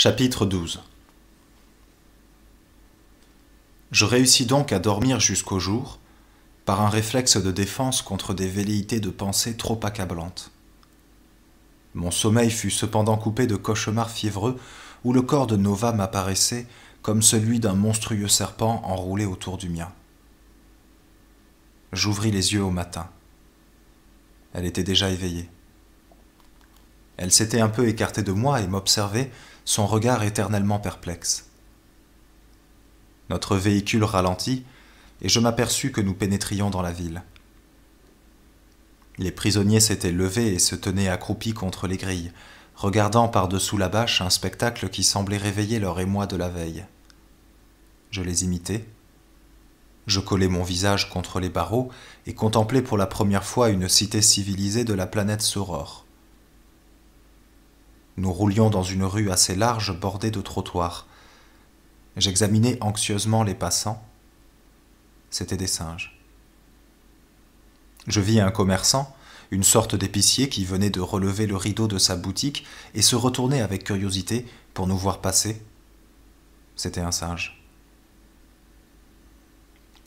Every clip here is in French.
Chapitre 12. Je réussis donc à dormir jusqu'au jour, par un réflexe de défense contre des velléités de pensée trop accablantes. Mon sommeil fut cependant coupé de cauchemars fiévreux où le corps de Nova m'apparaissait comme celui d'un monstrueux serpent enroulé autour du mien. J'ouvris les yeux au matin. Elle était déjà éveillée. Elle s'était un peu écartée de moi et m'observait, son regard éternellement perplexe. Notre véhicule ralentit, et je m'aperçus que nous pénétrions dans la ville. Les prisonniers s'étaient levés et se tenaient accroupis contre les grilles, regardant par-dessous la bâche un spectacle qui semblait réveiller leur émoi de la veille. Je les imitais. Je collai mon visage contre les barreaux et contemplai pour la première fois une cité civilisée de la planète Sauror. Nous roulions dans une rue assez large bordée de trottoirs. J'examinais anxieusement les passants. C'étaient des singes. Je vis un commerçant, une sorte d'épicier qui venait de relever le rideau de sa boutique et se retournait avec curiosité pour nous voir passer. C'était un singe.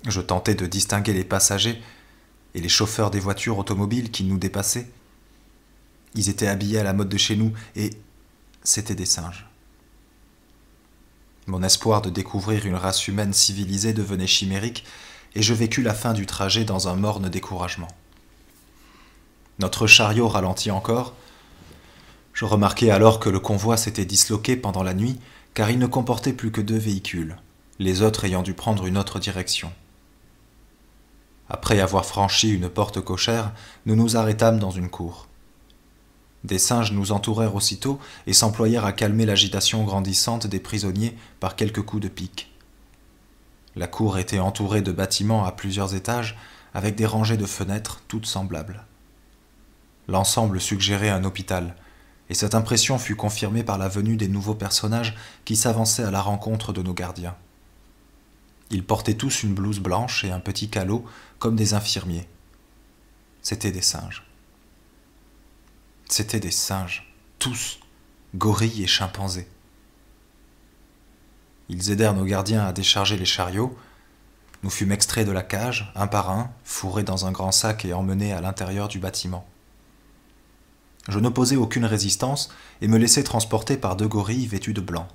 Je tentais de distinguer les passagers et les chauffeurs des voitures automobiles qui nous dépassaient. Ils étaient habillés à la mode de chez nous et c'étaient des singes. Mon espoir de découvrir une race humaine civilisée devenait chimérique et je vécus la fin du trajet dans un morne découragement. Notre chariot ralentit encore. Je remarquai alors que le convoi s'était disloqué pendant la nuit car il ne comportait plus que 2 véhicules, les autres ayant dû prendre une autre direction. Après avoir franchi une porte cochère, nous nous arrêtâmes dans une cour. Des singes nous entourèrent aussitôt et s'employèrent à calmer l'agitation grandissante des prisonniers par quelques coups de pique. La cour était entourée de bâtiments à plusieurs étages, avec des rangées de fenêtres toutes semblables. L'ensemble suggérait un hôpital, et cette impression fut confirmée par la venue des nouveaux personnages qui s'avançaient à la rencontre de nos gardiens. Ils portaient tous une blouse blanche et un petit calot, comme des infirmiers. C'étaient des singes. C'étaient des singes, tous, gorilles et chimpanzés. Ils aidèrent nos gardiens à décharger les chariots. Nous fûmes extraits de la cage, un par un, fourrés dans un grand sac et emmenés à l'intérieur du bâtiment. Je n'opposai aucune résistance et me laissai transporter par 2 gorilles vêtus de blanc.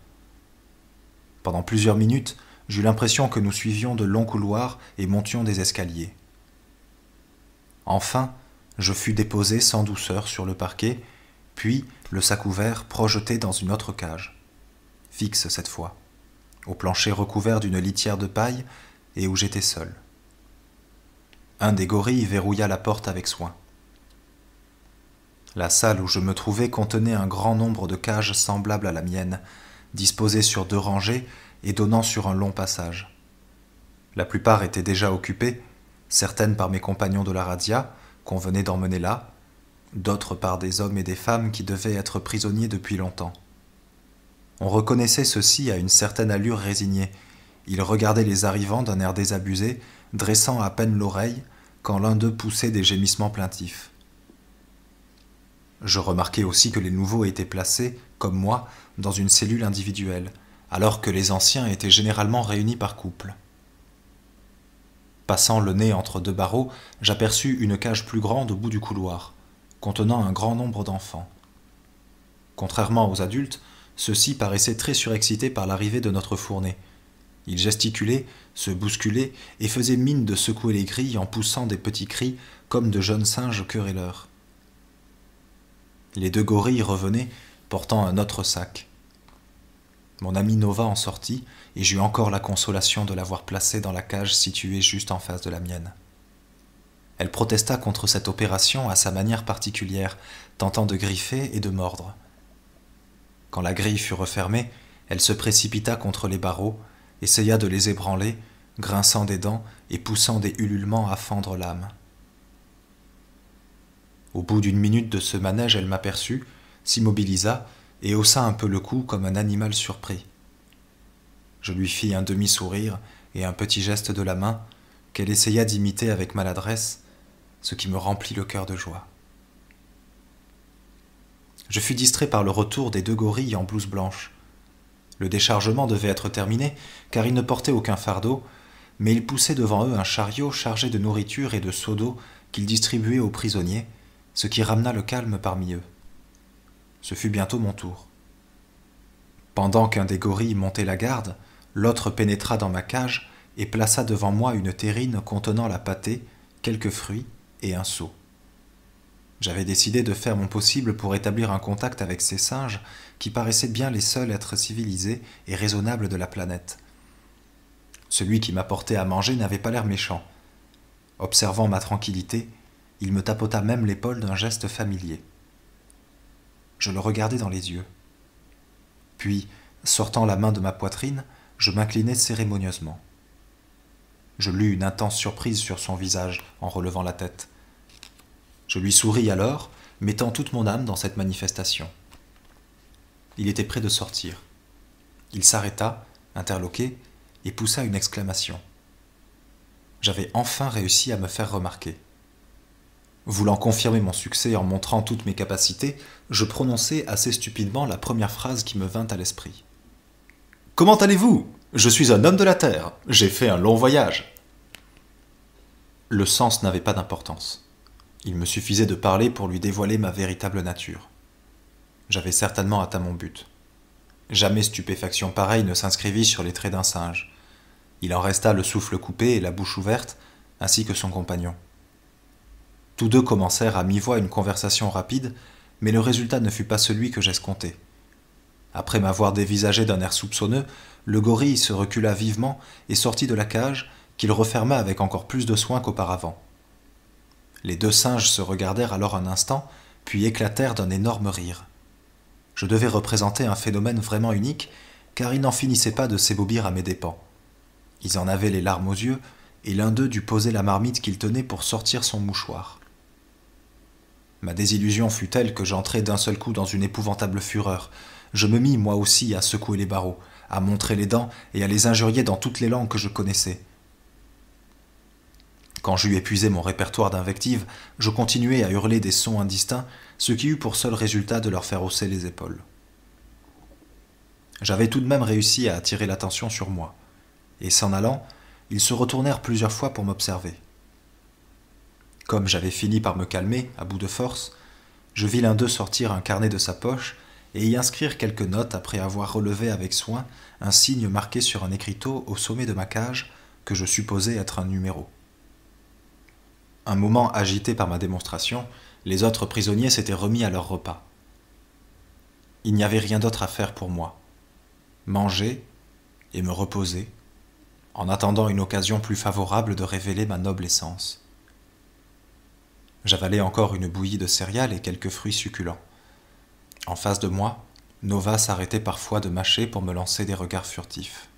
Pendant plusieurs minutes, j'eus l'impression que nous suivions de longs couloirs et montions des escaliers. Enfin, je fus déposé sans douceur sur le parquet, puis le sac ouvert projeté dans une autre cage, fixe cette fois, au plancher recouvert d'une litière de paille et où j'étais seul. Un des gorilles verrouilla la porte avec soin. La salle où je me trouvais contenait un grand nombre de cages semblables à la mienne, disposées sur 2 rangées et donnant sur un long passage. La plupart étaient déjà occupées, certaines par mes compagnons de la razzia, qu'on venait d'emmener là, d'autres par des hommes et des femmes qui devaient être prisonniers depuis longtemps. On reconnaissait ceux-ci à une certaine allure résignée. Ils regardaient les arrivants d'un air désabusé, dressant à peine l'oreille, quand l'un d'eux poussait des gémissements plaintifs. Je remarquai aussi que les nouveaux étaient placés, comme moi, dans une cellule individuelle, alors que les anciens étaient généralement réunis par couple. Passant le nez entre 2 barreaux, j'aperçus une cage plus grande au bout du couloir, contenant un grand nombre d'enfants. Contrairement aux adultes, ceux-ci paraissaient très surexcités par l'arrivée de notre fournée. Ils gesticulaient, se bousculaient et faisaient mine de secouer les grilles en poussant des petits cris comme de jeunes singes querelleurs. Les 2 gorilles revenaient, portant un autre sac. Mon amie Nova en sortit, et j'eus encore la consolation de l'avoir placée dans la cage située juste en face de la mienne. Elle protesta contre cette opération à sa manière particulière, tentant de griffer et de mordre. Quand la grille fut refermée, elle se précipita contre les barreaux, essaya de les ébranler, grinçant des dents et poussant des ululements à fendre l'âme. Au bout d'1 minute de ce manège, elle m'aperçut, s'immobilisa et haussa un peu le cou comme un animal surpris. Je lui fis un demi-sourire et un petit geste de la main qu'elle essaya d'imiter avec maladresse, ce qui me remplit le cœur de joie. Je fus distrait par le retour des 2 gorilles en blouse blanche. Le déchargement devait être terminé, car ils ne portaient aucun fardeau, mais ils poussaient devant eux un chariot chargé de nourriture et de seaux d'eau qu'ils distribuaient aux prisonniers, ce qui ramena le calme parmi eux. Ce fut bientôt mon tour. Pendant qu'un des gorilles montait la garde, l'autre pénétra dans ma cage et plaça devant moi une terrine contenant la pâtée, quelques fruits et un seau. J'avais décidé de faire mon possible pour établir un contact avec ces singes qui paraissaient bien les seuls êtres civilisés et raisonnables de la planète. Celui qui m'apportait à manger n'avait pas l'air méchant. Observant ma tranquillité, il me tapota même l'épaule d'un geste familier. Je le regardai dans les yeux. Puis, sortant la main de ma poitrine, je m'inclinai cérémonieusement. Je lus une intense surprise sur son visage en relevant la tête. Je lui souris alors, mettant toute mon âme dans cette manifestation. Il était près de sortir. Il s'arrêta, interloqué, et poussa une exclamation. J'avais enfin réussi à me faire remarquer. Voulant confirmer mon succès en montrant toutes mes capacités, je prononçai assez stupidement la première phrase qui me vint à l'esprit. « Comment allez-vous ? Je suis un homme de la terre. J'ai fait un long voyage. » Le sens n'avait pas d'importance. Il me suffisait de parler pour lui dévoiler ma véritable nature. J'avais certainement atteint mon but. Jamais stupéfaction pareille ne s'inscrivit sur les traits d'un singe. Il en resta le souffle coupé et la bouche ouverte, ainsi que son compagnon. Tous deux commencèrent à mi-voix une conversation rapide, mais le résultat ne fut pas celui que j'escomptais. Après m'avoir dévisagé d'un air soupçonneux, le gorille se recula vivement et sortit de la cage, qu'il referma avec encore plus de soin qu'auparavant. Les deux singes se regardèrent alors un instant, puis éclatèrent d'un énorme rire. Je devais représenter un phénomène vraiment unique, car ils n'en finissaient pas de s'ébobir à mes dépens. Ils en avaient les larmes aux yeux, et l'un d'eux dut poser la marmite qu'il tenait pour sortir son mouchoir. Ma désillusion fut telle que j'entrai d'un seul coup dans une épouvantable fureur. Je me mis moi aussi à secouer les barreaux, à montrer les dents et à les injurier dans toutes les langues que je connaissais. Quand j'eus épuisé mon répertoire d'invectives, je continuai à hurler des sons indistincts, ce qui eut pour seul résultat de leur faire hausser les épaules. J'avais tout de même réussi à attirer l'attention sur moi, et s'en allant, ils se retournèrent plusieurs fois pour m'observer. Comme j'avais fini par me calmer, à bout de force, je vis l'un d'eux sortir un carnet de sa poche et y inscrire quelques notes après avoir relevé avec soin un signe marqué sur un écriteau au sommet de ma cage que je supposais être un numéro. Un moment agité par ma démonstration, les autres prisonniers s'étaient remis à leur repas. Il n'y avait rien d'autre à faire pour moi. Manger et me reposer, en attendant une occasion plus favorable de révéler ma noble essence. J'avalais encore une bouillie de céréales et quelques fruits succulents. En face de moi, Nova s'arrêtait parfois de mâcher pour me lancer des regards furtifs.